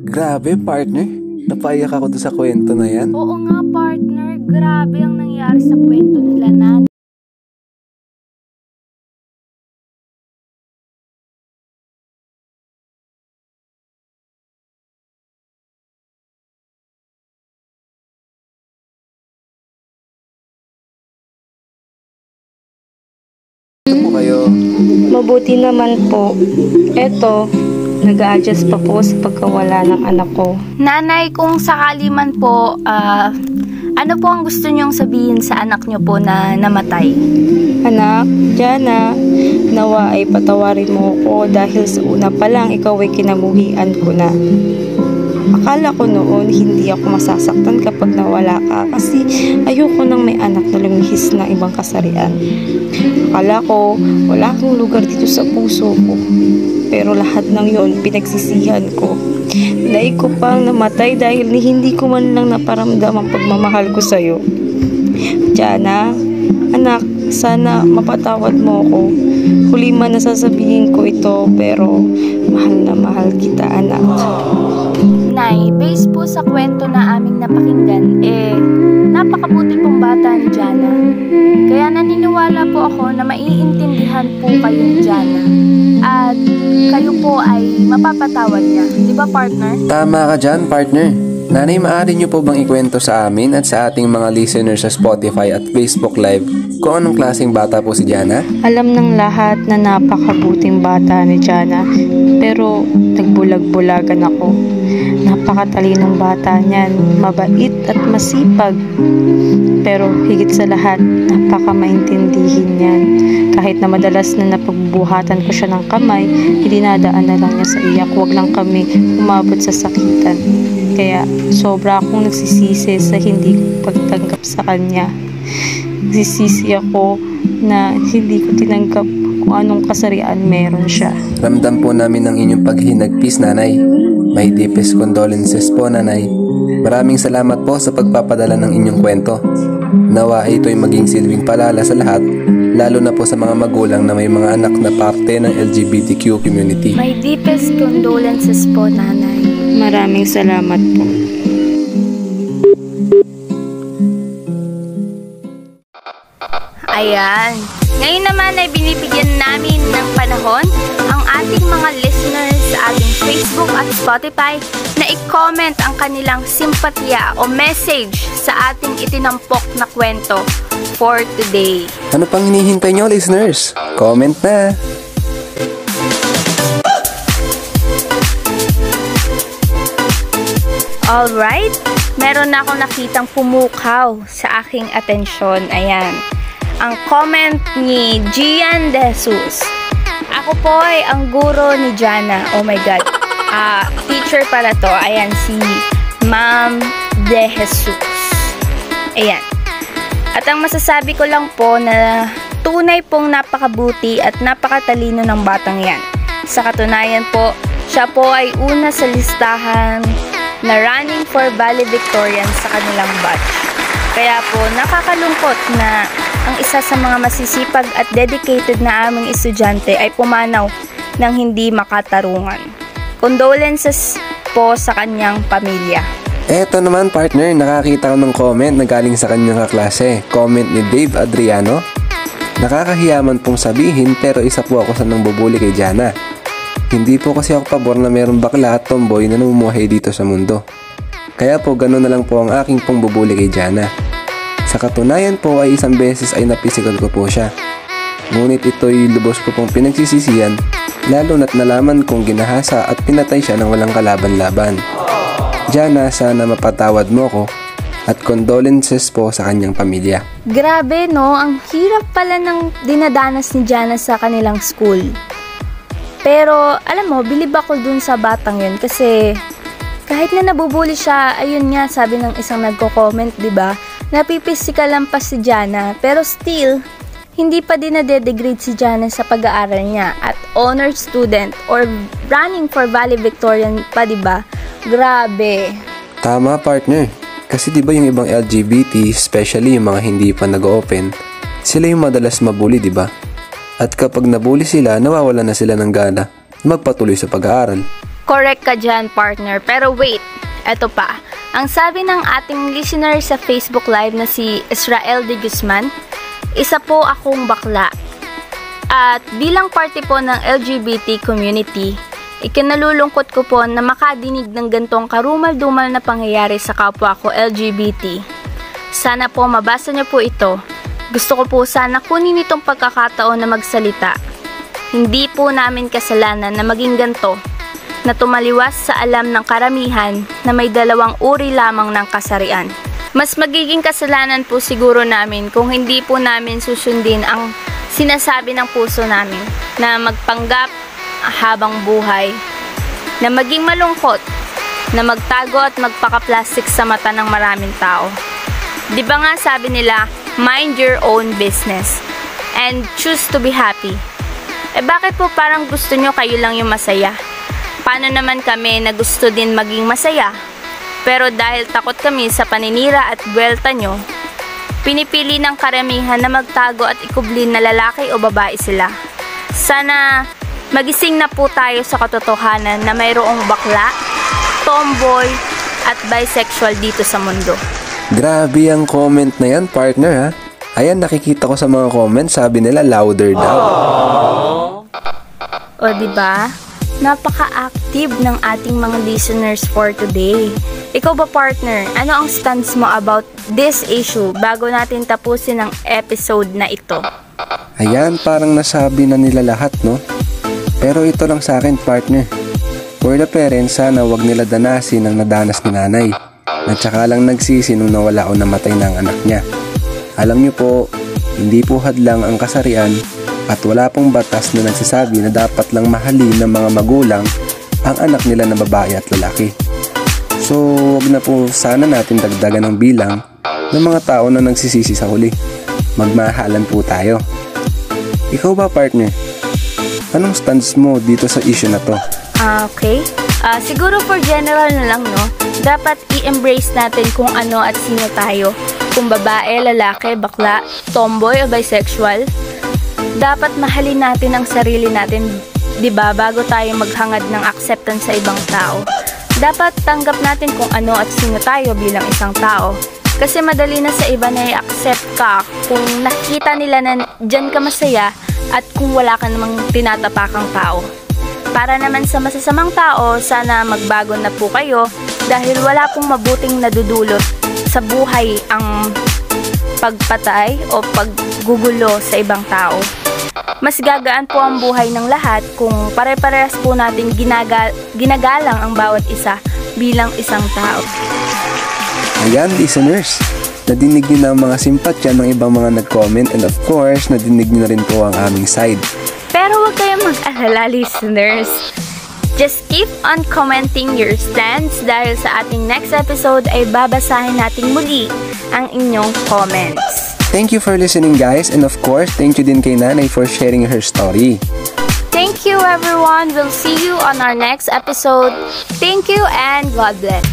Grabe, partner. Napaiyak ako doon sa kwento na yan. Oo nga, partner. Grabe ang nangyari sa kwento nila, Nan. Ito po kayo. Mabuti naman po. Eto, nag-a-adjust pa po sa pagkawala ng anak ko. Nanay, kung sakali man po, ano po ang gusto niyong sabihin sa anak niyo po na namatay? Anak, Jana, nawa ay patawarin mo ko dahil sa una pa lang ikaw ay kinamuhian ko na. Akala ko noon hindi ako masasaktan kapag nawala ka kasi ayoko nang may anak na lumihis ng ibang kasarian. Akala ko wala kang lugar dito sa puso ko. Pero lahat ng yon pinagsisihan ko. Naik ko pang namatay dahil hindi ko man lang naparamdam ang pagmamahal ko sa'yo. Jana, anak, sana mapatawad mo ko. Huli man nasasabihin ko ito pero mahal na mahal kita, anak. Nay, based po sa kwento na aming napakinggan, napakabuti pong bata ni Jana. Kaya naniniwala po ako na maiintindihan po kayo ni Jana. At kayo po ay mapapatawad niya. Di ba, partner? Tama ka dyan, partner. Nanay, maaari niyo po bang ikwento sa amin at sa ating mga listeners sa Spotify at Facebook Live kung anong klaseng bata po si Jana? Alam ng lahat na napakabuting bata ni Jana, pero nagbulag-bulagan ako. Napakatalinong bata niyan, mabait at masipag. Pero higit sa lahat, napakamaintindihin niyan. Kahit na madalas na napagbuhatan ko siya ng kamay, dinadaan na lang niya sa iyak, wag lang kami umabot sa sakitan. Kaya sobra akong nagsisisi sa hindi ko pagtanggap sa kanya. Nagsisisi ako na hindi ko tinanggap kung anong kasarian meron siya. Ramdam po namin ang inyong paghinagpis, nanay. May deepest condolences po, nanay. Maraming salamat po sa pagpapadala ng inyong kwento. Nawa ay ito'y maging silbing palala sa lahat, lalo na po sa mga magulang na may mga anak na parte ng LGBTQ community. My deepest condolences po, nanay. Maraming salamat po. Ayan. Ngayon naman ay binibigyan namin ng panahon ang ating mga listeners sa ating Facebook at Spotify na i-comment ang kanilang simpatya o message sa ating itinampok na kwento for today. Ano pang hinihintay nyo, listeners? Comment na! Alright, meron na akong nakitang pumukaw sa aking atensyon. Ayan. Ang comment ni Gian De Jesus. Ako po ay ang guro ni Jana. Oh my God. Teacher pala to. Ayan, si Ma'am De Jesus. Ayan. At ang masasabi ko lang po na tunay pong napakabuti at napakatalino ng batang yan. Sa katunayan po, siya po ay una sa listahan na running for valedictorian sa kanilang batch. Kaya po, nakakalungkot na ang isa sa mga masisipag at dedicated na aming estudyante ay pumanaw ng hindi makatarungan. Condolences po sa kanyang pamilya. Eto naman, partner, nakakita ko ng comment na galing sa kanyang kaklase. Comment ni Dave Adriano. Nakakahiyaman pong sabihin pero isa po ako sa nangbubuli kay Jana. Hindi po kasi ako pabor na mayroong bakla at tomboy na namumuhay dito sa mundo. Kaya po gano'n na lang po ang aking pong bubuli kay Jana. Sa katunayan po ay isang beses ay napisikal ko po siya. Ngunit ito'y lubos ko pong pinagsisisihan, lalo na't nalaman kong ginahasa at pinatay siya ng walang kalaban-laban. Jana, sana mapatawad mo ko at condolences po sa kanyang pamilya. Grabe no, ang hirap pala ng dinadanas ni Jana sa kanilang school. Pero alam mo, bilib ako dun sa batang yun kasi kahit na nabubuli siya, ayun nga sabi ng isang nagko-comment, 'di ba? Napipisikalan pa si Jana, pero still hindi pa din na-degrade si Jana sa pag-aaral niya at honor student or running for valedictorian pa, 'di ba? Grabe. Tama, partner. Kasi 'di ba yung ibang LGBT, especially yung mga hindi pa nag-open, sila yung madalas mabuli, 'di ba? At kapag nabuli sila, nawawala na sila ng gana magpatuloy sa pag-aaral. Correct ka dyan, partner. Pero wait, eto pa. Ang sabi ng ating listener sa Facebook Live na si Israel de Guzman, isa po akong bakla. At bilang parte po ng LGBT community, ikinalulungkot ko po na makadinig ng gantong karumal-dumal na pangyayari sa kapwa ko LGBT. Sana po mabasa niyo po ito. Gusto ko po sana kunin itong pagkakataon na magsalita. Hindi po namin kasalanan na maging ganto, na tumaliwas sa alam ng karamihan na may dalawang uri lamang ng kasarian. Mas magiging kasalanan po siguro namin kung hindi po namin susundin ang sinasabi ng puso namin na magpanggap habang buhay, na maging malungkot, na magtago at magpaka-plastic sa mata ng maraming tao. Di ba nga sabi nila, mind your own business and choose to be happy. Bakit po parang gusto nyo kayo lang yung masaya? Paano naman kami na gusto din maging masaya? Pero dahil takot kami sa paninira at buwelta nyo, pinipili ng karamihan na magtago at ikublin na lalaki o babae sila. Sana magising na po tayo sa katotohanan na mayroong bakla, tomboy, at bisexual dito sa mundo. Grabe ang comment na yan, partner ha. Ayan, nakikita ko sa mga comments, sabi nila louder daw. O diba? Napaka-active ng ating mga listeners for today. Ikaw ba, partner? Ano ang stance mo about this issue bago natin tapusin ang episode na ito? Ayan, parang nasabi na nila lahat, no? Pero ito lang sa akin, partner. For the parents, sana wag nila danasin ang nadanas ni nanay. At saka lang nagsisi nung nawala o namatay na ang anak niya. Alam niyo po, hindi po hadlang ang kasarian at wala pong batas na nagsasabi na dapat lang mahalin ng mga magulang ang anak nila na babae at lalaki. So, wag na po sana natin dagdagan ng bilang ng mga tao na nagsisisi sa huli. Magmahalan po tayo. Ikaw ba, partner? Anong stance mo dito sa issue na to? Okay. Siguro for general na lang, no? Dapat i-embrace natin kung ano at sino tayo. Kung babae, lalaki, bakla, tomboy o bisexual. Dapat mahalin natin ang sarili natin, 'di ba, bago tayo maghangad ng acceptance sa ibang tao. Dapat tanggap natin kung ano at sino tayo bilang isang tao. Kasi madali na sa iba na i-accept ka kung nakita nila na dyan ka masaya at kung wala ka namang tinatapakang tao. Para naman sa masasamang tao, sana magbago na po kayo dahil wala pong mabuting nadudulot sa buhay ang pagpatay o paggugulo sa ibang tao. Mas gagaan po ang buhay ng lahat kung pare-parehas po natin ginagalang ang bawat isa bilang isang tao. Ayan, listeners, nadinig nyo na ang mga simpatya ng ibang mga nag-comment and of course, nadinig nyo na rin po ang aming side. Pero huwag kayong mag-alala, listeners. Just keep on commenting your stance dahil sa ating next episode ay babasahin natin muli ang inyong comments. Thank you for listening, guys, and of course, thank you din kay Nanay for sharing her story. Thank you, everyone. We'll see you on our next episode. Thank you and God bless.